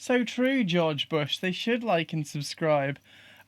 So true, George Bush. They should like and subscribe.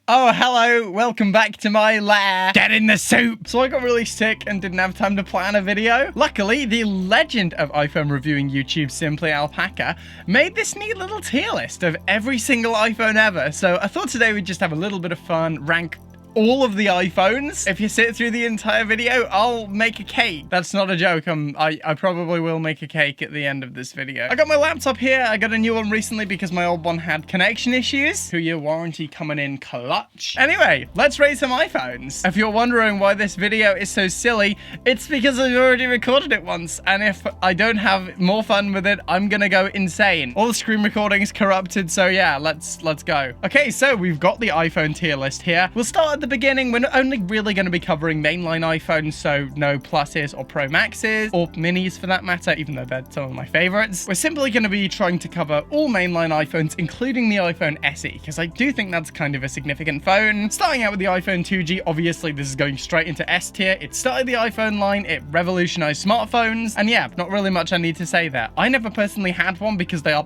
Oh, hello, welcome back to my lair. Get in the soup. So I got really sick and didn't have time to plan a video. Luckily, the legend of iPhone reviewing YouTube, Simply Alpaca, made this neat little tier list of every single iPhone ever. So I thought today we'd just have a little bit of fun, rank all of the iPhones. If you sit through the entire video, I'll make a cake. That's not a joke. I probably will make a cake at the end of this video. I got my laptop here. I got a new one recently because my old one had connection issues. 2-year warranty coming in clutch. Anyway, let's rate some iPhones. If you're wondering why this video is so silly, it's because I've already recorded it once, and if I don't have more fun with it, I'm gonna go insane. All the screen recording is corrupted, so yeah, let's go. Okay, so we've got the iPhone tier list here. We'll start at the beginning. We're only really going to be covering mainline iPhones, so no pluses or Pro Maxes or minis for that matter, even though they're some of my favorites. We're simply going to be trying to cover all mainline iPhones, including the iPhone SE, because I do think that's kind of a significant phone. Starting out with the iPhone 2G, obviously this is going straight into S tier. It started the iPhone line, it revolutionized smartphones, and yeah, not really much I need to say there. I never personally had one because they are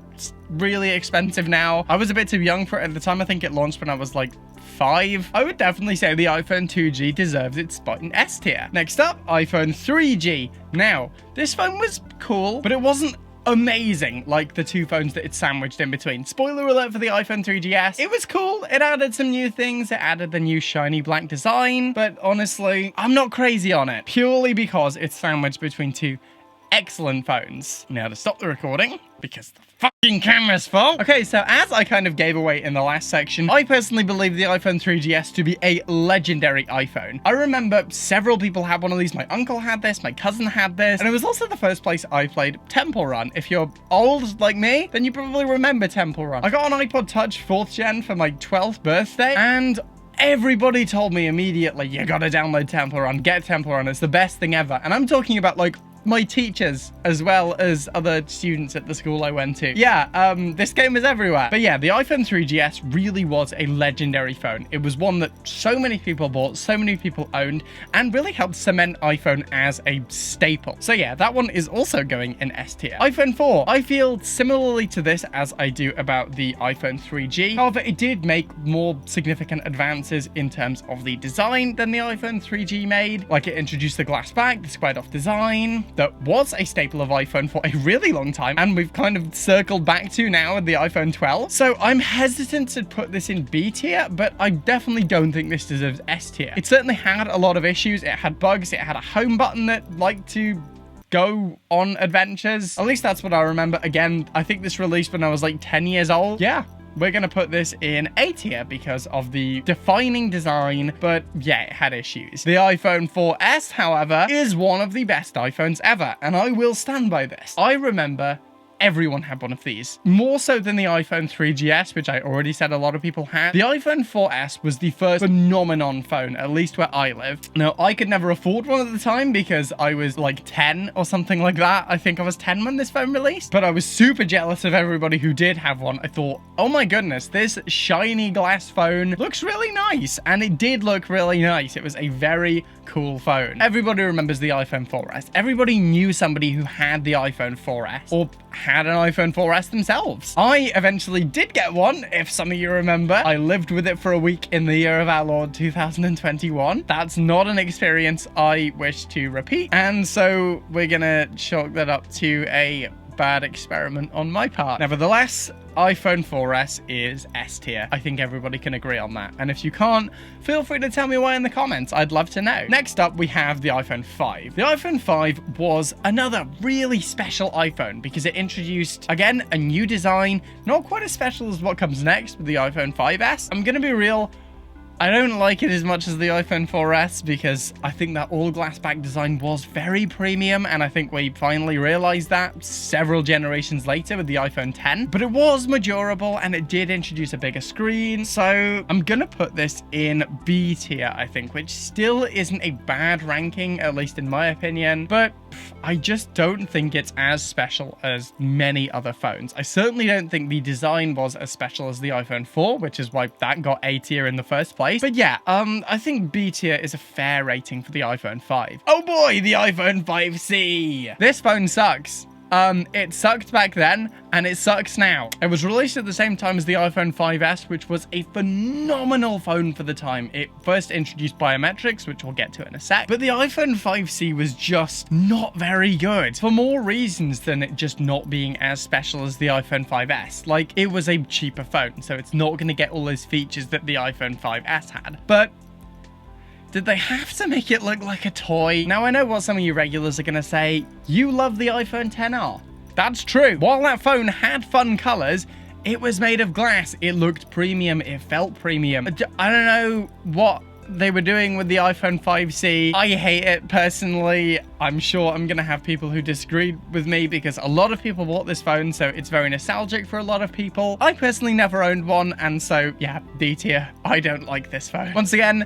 really expensive now. I was a bit too young for it at the time. I think it launched when I was like 5. I would definitely say the iPhone 2G deserves its spot in S tier. Next up, iPhone 3G. Now, this phone was cool, but it wasn't amazing like the two phones that it's sandwiched in between. Spoiler alert for the iPhone 3GS. It was cool. It added some new things. It added the new shiny black design, but honestly, I'm not crazy on it, purely because it's sandwiched between two excellent phones. Now to stop the recording, because the fucking camera's full. Okay, so as I kind of gave away in the last section, I personally believe the iPhone 3GS to be a legendary iPhone. I remember several people had one of these. My uncle had this, my cousin had this, and it was also the first place I played Temple Run. If you're old like me, then you probably remember Temple Run. I got an iPod Touch 4th gen for my 12th birthday, and everybody told me immediately, you gotta download Temple Run, get Temple Run, it's the best thing ever. And I'm talking about like my teachers as well as other students at the school I went to. Yeah, this game is everywhere. But yeah, the iPhone 3GS really was a legendary phone. It was one that so many people bought, so many people owned, and really helped cement iPhone as a staple. So yeah, that one is also going in S tier. iPhone 4, I feel similarly to this as I do about the iPhone 3G. However, it did make more significant advances in terms of the design than the iPhone 3G made. Like, it introduced the glass back, the squared off design, that was a staple of iPhone for a really long time, and we've kind of circled back to now with the iPhone 12. So I'm hesitant to put this in B tier, but I definitely don't think this deserves S tier. It certainly had a lot of issues. It had bugs. It had a home button that liked to go on adventures. At least that's what I remember. Again, I think this released when I was like 10 years old. Yeah. We're going to put this in A tier because of the defining design, but yeah, it had issues. The iPhone 4S, however, is one of the best iPhones ever, and I will stand by this. I remember everyone had one of these. More so than the iPhone 3GS, which I already said a lot of people had. The iPhone 4S was the first phenomenon phone, at least where I lived. Now, I could never afford one at the time because I was like 10 or something like that. I think I was 10 when this phone released, but I was super jealous of everybody who did have one. I thought, oh my goodness, this shiny glass phone looks really nice. And it did look really nice. It was a very cool phone. Everybody remembers the iPhone 4S. Everybody knew somebody who had the iPhone 4S or had an iPhone 4S themselves. I eventually did get one, if some of you remember. I lived with it for a week in the year of our Lord 2021. That's not an experience I wish to repeat, and so we're gonna chalk that up to a bad experiment on my part. Nevertheless, iPhone 4S is S tier. I think everybody can agree on that. And if you can't, feel free to tell me why in the comments. I'd love to know. Next up, we have the iPhone 5. The iPhone 5 was another really special iPhone because it introduced, again, a new design. Not quite as special as what comes next with the iPhone 5S. I'm gonna be real, I don't like it as much as the iPhone 4S because I think that all glass back design was very premium, and I think we finally realized that several generations later with the iPhone 10. But it was more durable and it did introduce a bigger screen, so I'm gonna put this in B tier, I think, which still isn't a bad ranking, at least in my opinion, but I just don't think it's as special as many other phones. I certainly don't think the design was as special as the iPhone 4, which is why that got A tier in the first place. But yeah, I think B tier is a fair rating for the iPhone 5. Oh boy, the iPhone 5C! This phone sucks. It sucked back then, and it sucks now. It was released at the same time as the iPhone 5S, which was a phenomenal phone for the time. It first introduced biometrics, which we'll get to in a sec, but the iPhone 5C was just not very good for more reasons than it just not being as special as the iPhone 5S. Like, it was a cheaper phone, so it's not going to get all those features that the iPhone 5S had. But did they have to make it look like a toy? Now, I know what some of you regulars are going to say. You love the iPhone XR. That's true. While that phone had fun colors, it was made of glass. It looked premium. It felt premium. I don't know what they were doing with the iPhone 5C. I hate it personally. I'm sure I'm going to have people who disagreed with me because a lot of people bought this phone, so it's very nostalgic for a lot of people. I personally never owned one, and so, yeah, D tier. I don't like this phone. Once again,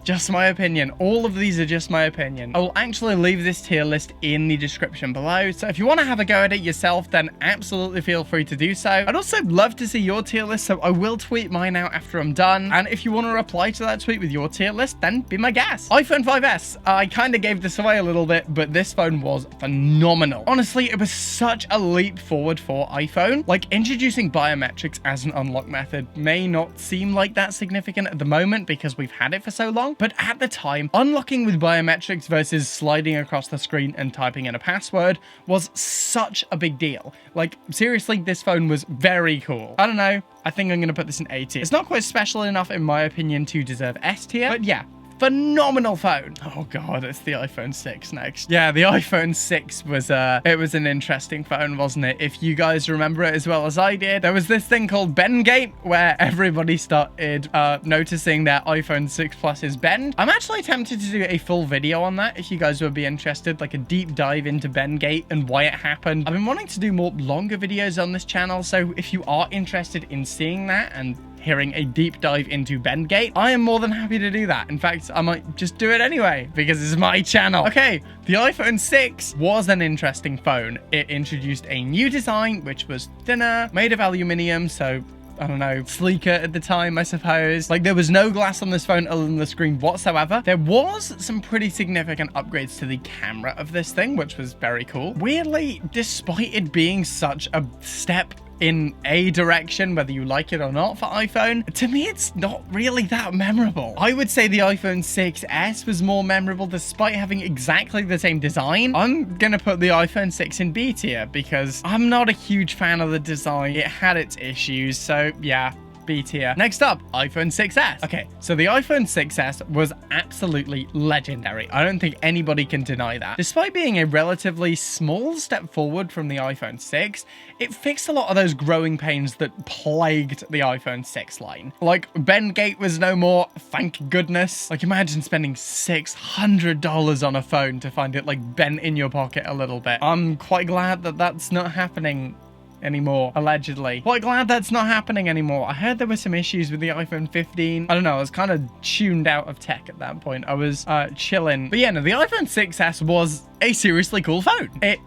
just my opinion. All of these are just my opinion. I will actually leave this tier list in the description below, so if you want to have a go at it yourself, then absolutely feel free to do so. I'd also love to see your tier list, so I will tweet mine out after I'm done, and if you want to reply to that tweet with your tier list, then be my guest. iPhone 5S. I kind of gave this away a little bit, but this phone was phenomenal. Honestly, it was such a leap forward for iPhone. Like, introducing biometrics as an unlock method may not seem like that significant at the moment because we've had it for so long, but at the time, unlocking with biometrics versus sliding across the screen and typing in a password was such a big deal. Like, seriously, this phone was very cool. I don't know. I think I'm going to put this in A tier. It's not quite special enough, in my opinion, to deserve S tier, but yeah. Phenomenal phone. Oh god, it's the iPhone 6 next. Yeah, the iPhone 6 was it was an interesting phone, wasn't it? If you guys remember it as well as I did, there was this thing called Bendgate where everybody started noticing their iPhone 6 Plus's bend. I'm actually tempted to do a full video on that if you guys would be interested, like a deep dive into Bendgate and why it happened. I've been wanting to do more longer videos on this channel, so if you are interested in seeing that and hearing a deep dive into Bendgate, I am more than happy to do that. In fact, I might just do it anyway because it's my channel. Okay, the iPhone 6 was an interesting phone. It introduced a new design, which was thinner, made of aluminium, so I don't know, sleeker at the time, I suppose. Like, there was no glass on this phone other than the screen whatsoever. There was some pretty significant upgrades to the camera of this thing, which was very cool. Weirdly, despite it being such a step in a direction, whether you like it or not, for iPhone, to me, it's not really that memorable. I would say the iPhone 6S was more memorable despite having exactly the same design. I'm gonna put the iPhone 6 in B tier because I'm not a huge fan of the design. It had its issues, so yeah. B tier. Next up, iPhone 6S. Okay, so the iPhone 6S was absolutely legendary. I don't think anybody can deny that. Despite being a relatively small step forward from the iPhone 6, it fixed a lot of those growing pains that plagued the iPhone 6 line. Like, Bendgate was no more, thank goodness. Like, imagine spending $600 on a phone to find it, like, bent in your pocket a little bit. I'm quite glad that that's not happening anymore, allegedly. Quite glad that's not happening anymore. I heard there were some issues with the iPhone 15. I don't know, I was kind of tuned out of tech at that point. I was chilling. But yeah, no, the iPhone 6S was a seriously cool phone. It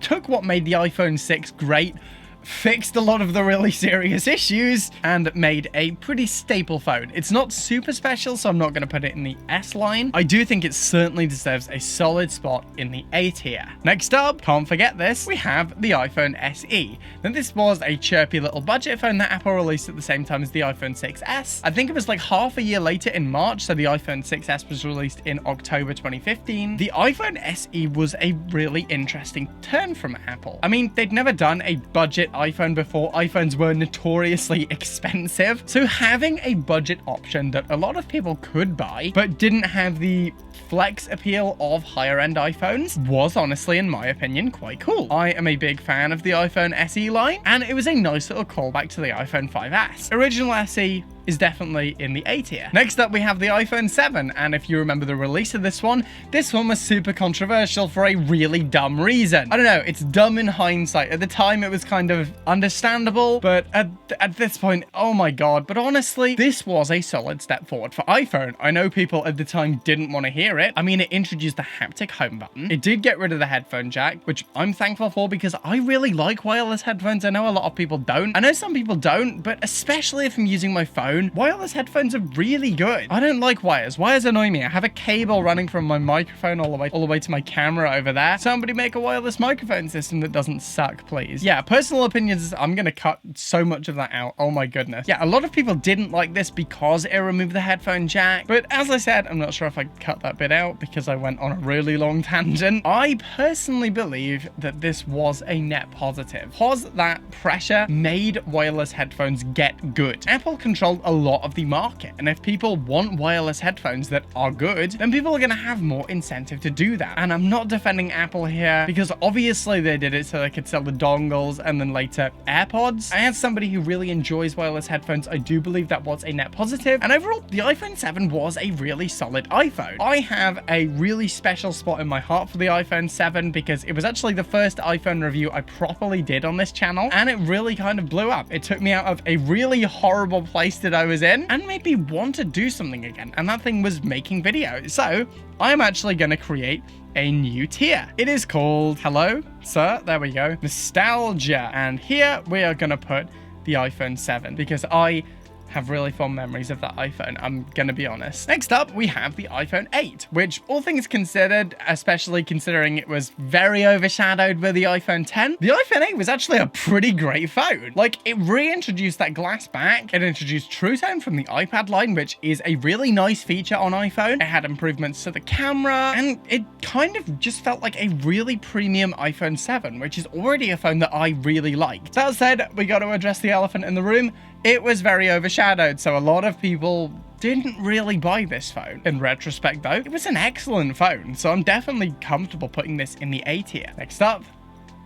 took what made the iPhone 6 great, fixed a lot of the really serious issues, and made a pretty staple phone. It's not super special, so I'm not going to put it in the S line. I do think it certainly deserves a solid spot in the A tier. Next up, can't forget this, we have the iPhone SE. Now, this was a chirpy little budget phone that Apple released at the same time as the iPhone 6S. I think it was like half a year later in March, so the iPhone 6S was released in October 2015. The iPhone SE was a really interesting turn from Apple. I mean, they'd never done a budget iPhone before. iPhones were notoriously expensive, so having a budget option that a lot of people could buy but didn't have the flex appeal of higher end iPhones was honestly, in my opinion, quite cool. I am a big fan of the iPhone SE line, and it was a nice little callback to the iPhone 5S. Original SE is definitely in the A tier. Next up, we have the iPhone 7, and if you remember the release of this one was super controversial for a really dumb reason. I don't know, it's dumb in hindsight. At the time, it was kind of understandable, but at this point, oh my god. But honestly, this was a solid step forward for iPhone. I know people at the time didn't want to hear it. I mean, it introduced the haptic home button. It did get rid of the headphone jack, which I'm thankful for because I really like wireless headphones. I know a lot of people don't. I know some people don't, but especially if I'm using my phone, phone, wireless headphones are really good. I don't like wires. Wires annoy me. I have a cable running from my microphone all the way to my camera over there. Somebody make a wireless microphone system that doesn't suck, please. Yeah, personal opinions, I'm gonna cut so much of that out. Oh my goodness. Yeah, a lot of people didn't like this because it removed the headphone jack, but as I said, I'm not sure if I cut that bit out because I went on a really long tangent. I personally believe that this was a net positive because that pressure made wireless headphones get good. Apple controlled a lot of the market, and if people want wireless headphones that are good, then people are going to have more incentive to do that. And I'm not defending Apple here because obviously they did it so they could sell the dongles and then later AirPods. As somebody who really enjoys wireless headphones, I do believe that was a net positive, and overall the iPhone 7 was a really solid iPhone. I have a really special spot in my heart for the iPhone 7 because it was actually the first iPhone review I properly did on this channel, and it really kind of blew up. It took me out of a really horrible place that I was in and made me want to do something again, and that thing was making videos. So I'm actually going to create a new tier. It is called, hello, sir, there we go, nostalgia, and here we are going to put the iPhone 7 because I have really fond memories of that iPhone, I'm gonna be honest. Next up, we have the iPhone 8, which all things considered, especially considering it was very overshadowed with the iPhone 10, the iPhone 8 was actually a pretty great phone. Like, it reintroduced that glass back, it introduced True Tone from the iPad line, which is a really nice feature on iPhone. It had improvements to the camera, and it kind of just felt like a really premium iPhone 7, which is already a phone that I really liked. That said, we got to address the elephant in the room. It was very overshadowed, so a lot of people didn't really buy this phone. In retrospect though, it was an excellent phone, so I'm definitely comfortable putting this in the A tier. Next up,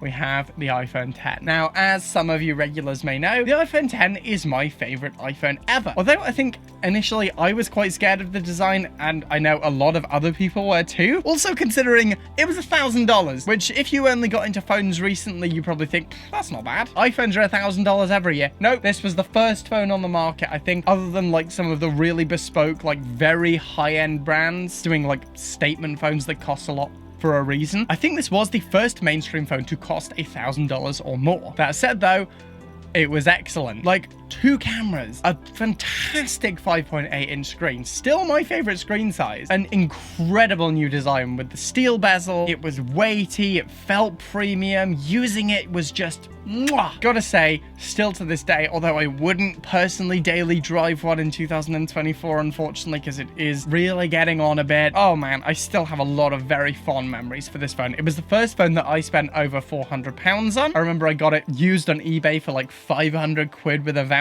we have the iPhone 10. Now, as some of you regulars may know, the iPhone 10 is my favorite iPhone ever. Although I think initially I was quite scared of the design, and I know a lot of other people were too. Also considering it was $1,000, which if you only got into phones recently, you probably think, that's not bad. iPhones are $1,000 every year. Nope, this was the first phone on the market, I think, other than like some of the really bespoke, like very high-end brands doing like statement phones that cost a lot for a reason. I think this was the first mainstream phone to cost $1,000 or more. That said though, it was excellent. Like, 2 cameras, a fantastic 5.8-inch screen, still my favorite screen size, an incredible new design with the steel bezel. It was weighty, it felt premium, using it was just mwah. Gotta say, still to this day, although I wouldn't personally daily drive one in 2024, unfortunately, because it is really getting on a bit. Oh man, I still have a lot of very fond memories for this phone. It was the first phone that I spent over £400 on. I remember I got it used on eBay for like 500 quid with a voucher.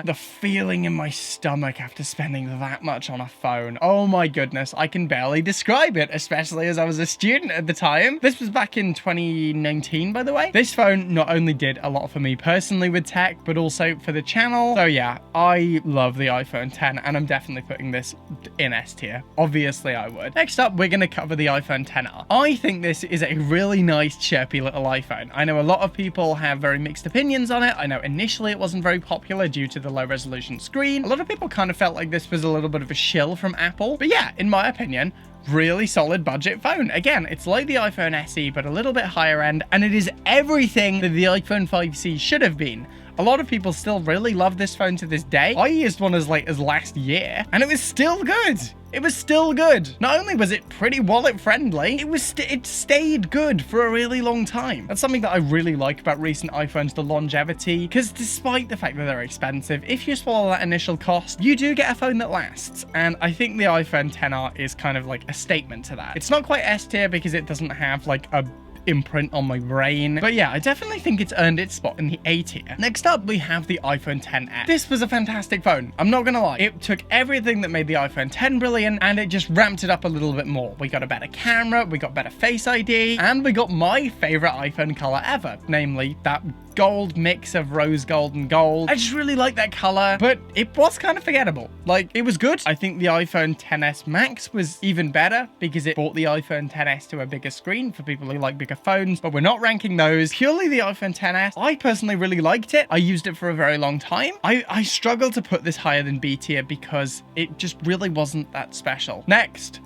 The feeling in my stomach after spending that much on a phone. Oh my goodness, I can barely describe it, especially as I was a student at the time. This was back in 2019, by the way. This phone not only did a lot for me personally with tech, but also for the channel. So yeah, I love the iPhone 10, and I'm definitely putting this in S tier. Obviously I would. Next up, we're going to cover the iPhone XR. I think this is a really nice, chirpy little iPhone. I know a lot of people have very mixed opinions on it. I know initially it wasn't very popular due to the low resolution screen. A lot of people kind of felt like this was a little bit of a shill from Apple. But yeah, in my opinion, really solid budget phone. Again, it's like the iPhone SE, but a little bit higher end, and it is everything that the iPhone 5C should have been. A lot of people still really love this phone to this day. I used one as late as last year, and it was still good. It was still good. Not only was it pretty wallet friendly, it stayed good for a really long time. That's something that I really like about recent iPhones, the longevity, because despite the fact that they're expensive, if you swallow that initial cost, you do get a phone that lasts. And I think the iPhone XR is kind of like a statement to that. It's not quite S tier because it doesn't have like a imprint on my brain, but yeah, I definitely think it's earned its spot in the A tier. Next up, we have the iPhone XS. This was a fantastic phone, I'm not gonna lie. It took everything that made the iPhone X brilliant and it just ramped it up a little bit more. We got a better camera, we got better Face ID, and we got my favorite iPhone color ever, namely that gold mix of rose gold and gold. I just really like that color, but it was kind of forgettable. Like, it was good. I think the iPhone XS Max was even better because it brought the iPhone XS to a bigger screen for people who like bigger phones, but we're not ranking those. Purely the iPhone XS, I personally really liked it. I used it for a very long time. I struggle to put this higher than B tier because it just really wasn't that special. Next,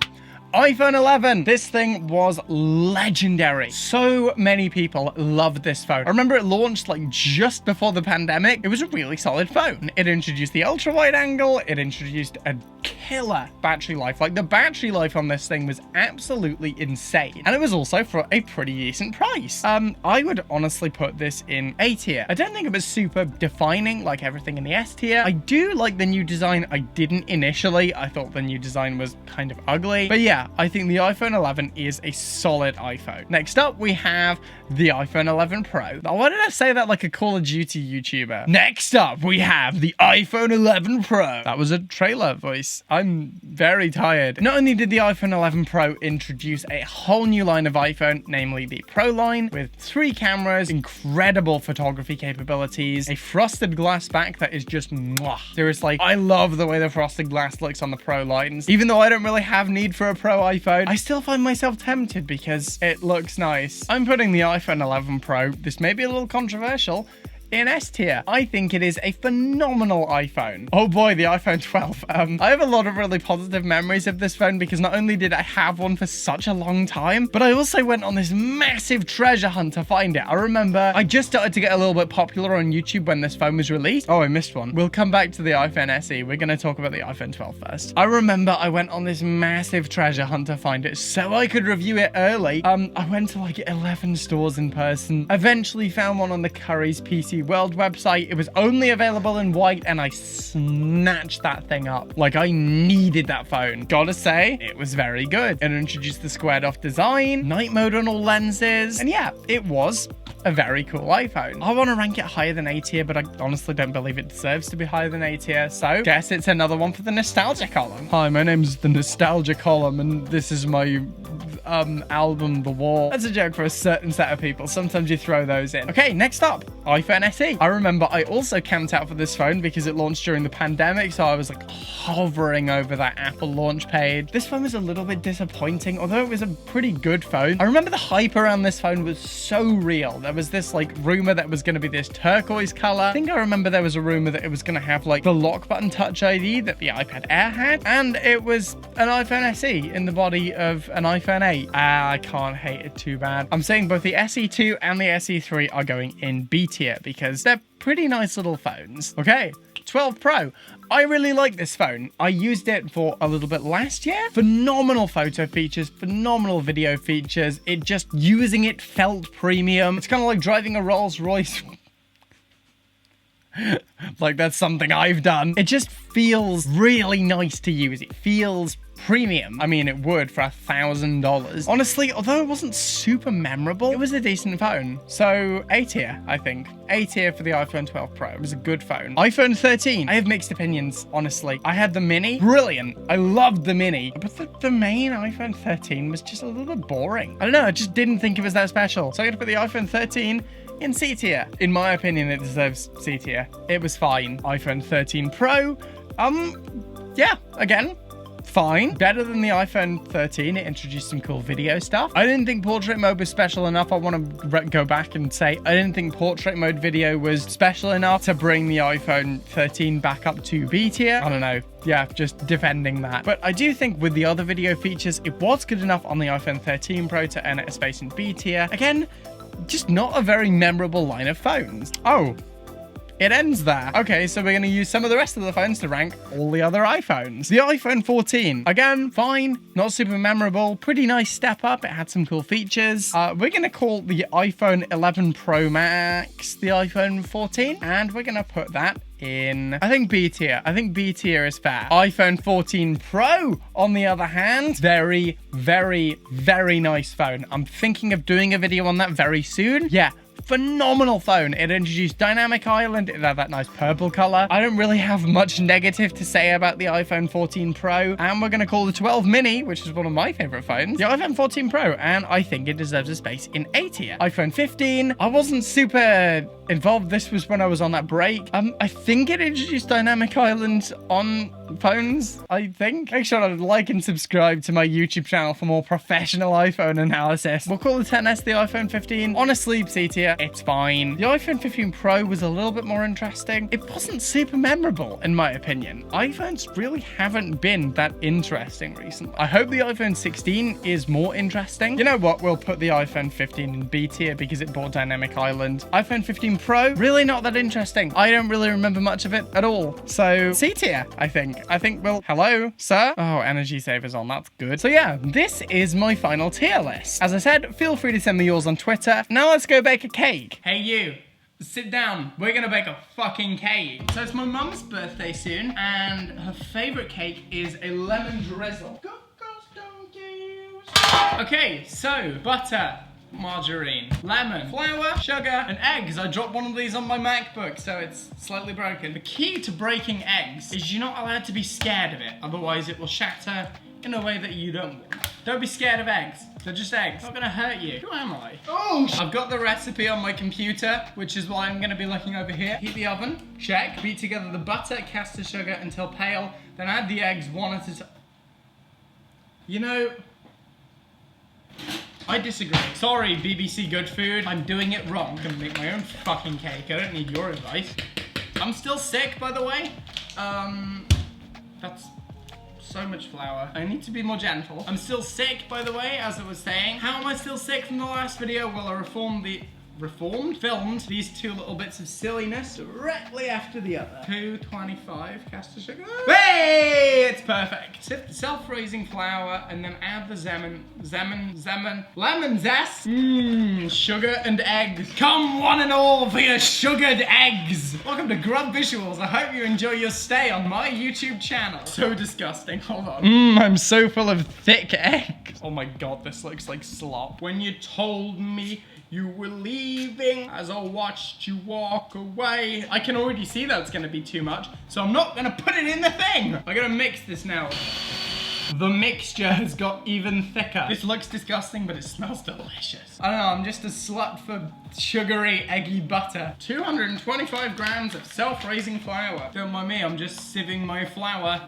iPhone 11. This thing was legendary. So many people loved this phone. I remember it launched like just before the pandemic. It was a really solid phone. It introduced the ultra wide angle. It introduced a killer battery life. Like the battery life on this thing was absolutely insane. And it was also for a pretty decent price. I would honestly put this in A tier. I don't think it was super defining like everything in the S tier. I do like the new design. I didn't initially. I thought the new design was kind of ugly. But yeah, I think the iPhone 11 is a solid iPhone. Next up, we have the iPhone 11 Pro. Now, why did I say that like a Call of Duty YouTuber? Next up, we have the iPhone 11 Pro. That was a trailer voice. I'm very tired. Not only did the iPhone 11 Pro introduce a whole new line of iPhone, namely the Pro line, with 3 cameras, incredible photography capabilities, a frosted glass back that is just mwah. Seriously, I love the way the frosted glass looks on the Pro lines. Even though I don't really have need for a Pro iPhone, I still find myself tempted because it looks nice. I'm putting the iPhone 11 Pro, this may be a little controversial, in S tier. I think it is a phenomenal iPhone. Oh boy, the iPhone 12. I have a lot of really positive memories of this phone because not only did I have one for such a long time, but I also went on this massive treasure hunt to find it. I remember I just started to get a little bit popular on YouTube when this phone was released. Oh, I missed one. We'll come back to the iPhone SE. We're going to talk about the iPhone 12 first. I remember I went on this massive treasure hunt to find it so I could review it early. I went to like 11 stores in person. Eventually found one on the Curry's PC World website. It was only available in white and I snatched that thing up. Like I needed that phone. Gotta say, it was very good. It introduced the squared off design, night mode on all lenses, and yeah, it was a very cool iPhone. I want to rank it higher than A tier, but I honestly don't believe it deserves to be higher than A tier, so guess it's another one for the nostalgia column. Hi, my name's the nostalgia column and this is my album The Wall. That's a joke for a certain set of people. Sometimes you throw those in. Okay, next up, iPhone SE. I remember I also camped out for this phone because it launched during the pandemic, so I was like hovering over that Apple launch page. This phone was a little bit disappointing, although it was a pretty good phone. I remember the hype around this phone was so real. There was this like rumor that it was going to be this turquoise color. I think I remember there was a rumor that it was going to have like the lock button touch ID that the iPad Air had, and it was an iPhone SE in the body of an iPhone 8. I can't hate it too bad. I'm saying both the SE2 and the SE3 are going in B tier because they're pretty nice little phones. Okay, 12 Pro. I really like this phone. I used it for a little bit last year. Phenomenal photo features, phenomenal video features. It just, using it felt premium. It's kind of like driving a Rolls Royce. Like that's something I've done. It just feels really nice to use. It feels premium. I mean, it would for $1,000. Honestly, although it wasn't super memorable, it was a decent phone. So A tier, I think. A tier for the iPhone 12 Pro. It was a good phone. iPhone 13. I have mixed opinions, honestly. I had the mini. Brilliant. I loved the mini. But the main iPhone 13 was just a little bit boring. I don't know. I just didn't think it was that special. So I'm going to put the iPhone 13 in C tier. In my opinion, it deserves C tier. It was fine. iPhone 13 Pro. Yeah, again, fine. Better than the iPhone 13. It introduced some cool video stuff. I didn't think portrait mode was special enough. I want to go back and say I didn't think portrait mode video was special enough to bring the iPhone 13 back up to B tier. I don't know. Yeah, just defending that. But I do think with the other video features, it was good enough on the iPhone 13 Pro to earn it a space in B tier. Again, just not a very memorable line of phones. Oh, it ends there. Okay, so we're going to use some of the rest of the phones to rank all the other iPhones. The iPhone 14, again, fine, not super memorable, pretty nice step up. It had some cool features. We're going to call the iPhone 11 Pro Max the iPhone 14, and we're going to put that in, I think, B tier. I think B tier is fair. iPhone 14 Pro, on the other hand, very, very, very nice phone. I'm thinking of doing a video on that very soon. Yeah. Phenomenal phone. It introduced dynamic island. It had that nice purple color. I don't really have much negative to say about the iPhone 14 Pro. And we're going to call the 12 mini, which is one of my favorite phones, the iPhone 14 Pro. And I think it deserves a space in A tier. iPhone 15. I wasn't super involved. This was when I was on that break. I think it introduced dynamic island on iPhones, I think. Make sure to like and subscribe to my YouTube channel for more professional iPhone analysis. We'll call the XS the iPhone 15. Honestly, C tier, it's fine. The iPhone 15 Pro was a little bit more interesting. It wasn't super memorable, in my opinion. iPhones really haven't been that interesting recently. I hope the iPhone 16 is more interesting. You know what? We'll put the iPhone 15 in B tier because it bought Dynamic Island. iPhone 15 Pro, really not that interesting. I don't really remember much of it at all. So C tier, I think. Well, hello, sir? Oh, energy saver's on, that's good. So yeah, this is my final tier list. As I said, feel free to send me yours on Twitter. Now let's go bake a cake. Hey you, sit down. We're gonna bake a fucking cake. So it's my mum's birthday soon, and her favorite cake is a lemon drizzle. Okay, so butter, margarine, lemon, flour, sugar, and eggs. I dropped one of these on my MacBook, so it's slightly broken. The key to breaking eggs is you're not allowed to be scared of it, otherwise it will shatter in a way that you don't want. Don't be scared of eggs. They're just eggs. Not gonna hurt you. Who am I? Oh! I've got the recipe on my computer, which is why I'm gonna be looking over here. Heat the oven. Check. Beat together the butter, cast the sugar until pale, then add the eggs one at a time. You know, I disagree. Sorry, BBC Good Food. I'm doing it wrong. I'm gonna make my own fucking cake. I don't need your advice. I'm still sick, by the way. That's so much flour. I need to be more gentle. I'm still sick, by the way, as I was saying. How am I still sick from the last video? Well, I filmed these two little bits of silliness directly after the other. 225 caster sugar. Hey, it's perfect. Sip the self-raising flour and then add the lemon zest. Sugar and eggs. Come one and all for your sugared eggs. Welcome to BubVisuals. I hope you enjoy your stay on my YouTube channel. So disgusting. Hold on. I'm so full of thick eggs. Oh my god, this looks like slop. When you told me you were leaving as I watched you walk away. I can already see that's gonna be too much, so I'm not gonna put it in the thing. I'm gonna mix this now. The mixture has got even thicker. This looks disgusting, but it smells delicious. I don't know, I'm just a slut for sugary, eggy butter. 225 grams of self-raising flour. Don't mind me, I'm just sieving my flour.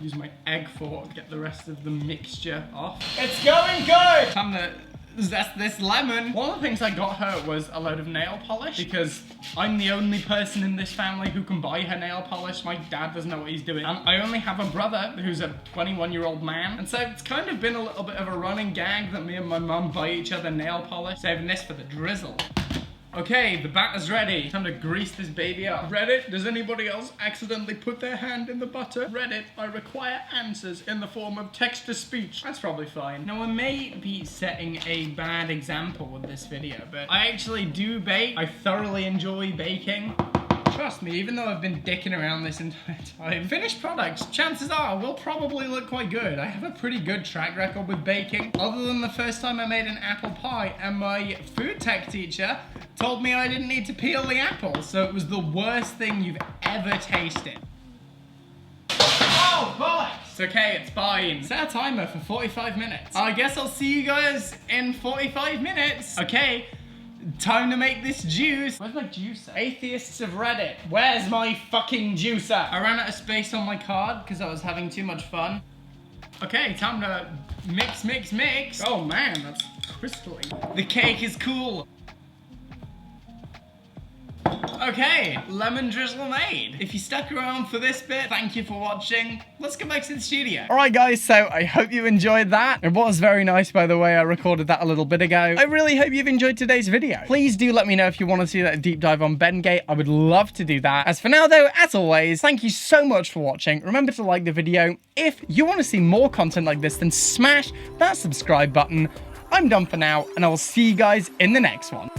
Use my egg fork, get the rest of the mixture off. It's going good! Time to zest this lemon. One of the things I got her was a load of nail polish because I'm the only person in this family who can buy her nail polish. My dad doesn't know what he's doing. And I only have a brother who's a 21-year-old man. And so it's kind of been a little bit of a running gag that me and my mum buy each other nail polish. Saving this for the drizzle. Okay, the batter's ready. Time to grease this baby up. Reddit, does anybody else accidentally put their hand in the butter? Reddit, I require answers in the form of text-to-speech. That's probably fine. Now, I may be setting a bad example with this video, but I actually do bake. I thoroughly enjoy baking. Trust me, even though I've been dicking around this entire time, finished products, chances are, will probably look quite good. I have a pretty good track record with baking. Other than the first time I made an apple pie and my food tech teacher told me I didn't need to peel the apple, so it was the worst thing you've ever tasted. Oh, bollocks! It's okay, it's fine. Set a timer for 45 minutes. I guess I'll see you guys in 45 minutes. Okay, time to make this juice. Where's my juicer? Atheists of Reddit, where's my fucking juicer? I ran out of space on my card because I was having too much fun. Okay, time to mix. Oh man, that's crystalline. The cake is cool. Okay, lemon drizzle made. If you stuck around for this bit, thank you for watching. Let's go back to the studio. All right, guys, so I hope you enjoyed that. It was very nice, by the way. I recorded that a little bit ago. I really hope you've enjoyed today's video. Please do let me know if you want to see that deep dive on Bengate. I would love to do that. As for now, though, as always, thank you so much for watching. Remember to like the video. If you want to see more content like this, then smash that subscribe button. I'm done for now, and I will see you guys in the next one.